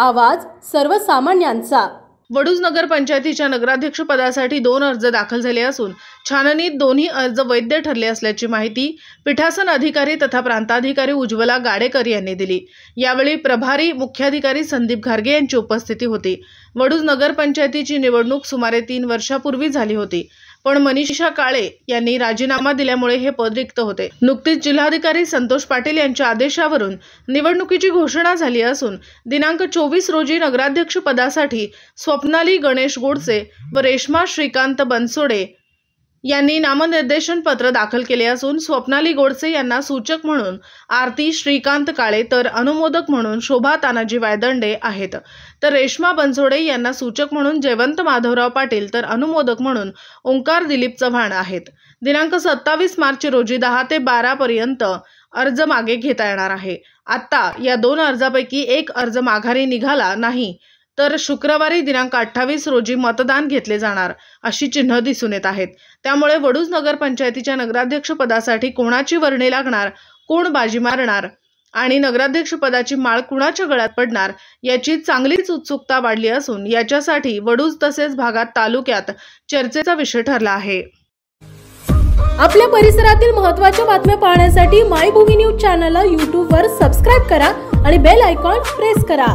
आवाज सर्वसामान्यांचा। वडूज नगरपंचायतीच्या नगराध्यक्ष पदासाठी 2 अर्ज दाखल झाले असून छाननीत दोन्ही अर्ज वैध ठरले असल्याची माहिती पीठासन अधिकारी तथा प्रांताधिकारी उज्ज्वला गाडेकर यांनी दिली। यावेळी प्रभारी मुख्याधिकारी संदीप घारगे यांची उपस्थिती होती। वडूज नगरपंचायतीची निवडणूक सुमारे 3 वर्षापूर्वी झाली होती, पण मनीषा काळे यांनी राजीनामा दिल्यामुळे हे पद रिक्त होते। नुकतीच जिल्हाधिकारी संतोष पाटील यांच्या आदेशावरून निवडणुकीची घोषणा झाली असून दिनांक 24 रोजी नगराध्यक्ष पदासाठी स्वप्नाली गणेश गोडसे व रेश्मा श्रीकांत बनसोडे यांनी नामनिर्देशन पत्र दाखल केले असून स्वप्नाली गोडसे यांना सूचक म्हणून आरती श्रीकांत काळे तर अनुमोदक म्हणून शोभा तानाजी वायदंडे आहेत, तर रेश्मा बनसोडे यांना सूचक म्हणून जयवंत माधवराव पाटील तर अनुमोदक म्हणून ओंकार दिलीप चव्हाण आहेत। दिनांक 27 मार्च रोजी 10 ते 12 पर्यंत अर्ज मागे घेता येणार आहे। आता या 2 अर्जापैकी एक अर्ज माघारी निघाला नाही तर शुक्रवारी दिनांक 28 रोजी मतदान घेतले जाणार अशी चिन्ह दिसून येत आहेत। त्यामुळे वडूज नगरपंचायतीच्या नगराध्यक्ष पदासाठी कोणाची वर्णी लागणार, कोण बाजी मारणार आणि नगराध्यक्ष पदाची माळ कुणाच्या गळ्यात पडणार याची चांगलीच उत्सुकता वाढली असून याच्यासाठी वडूज तसेच भागात तालुक्यात चर्चेचा विषय ठरला आहे। आपल्या परिसरातील महत्त्वाच्या बातम्या पाहण्यासाठी मायभूमी न्यूज चॅनलला YouTube वर सबस्क्राइब करा आणि बेल आयकॉन प्रेस करा।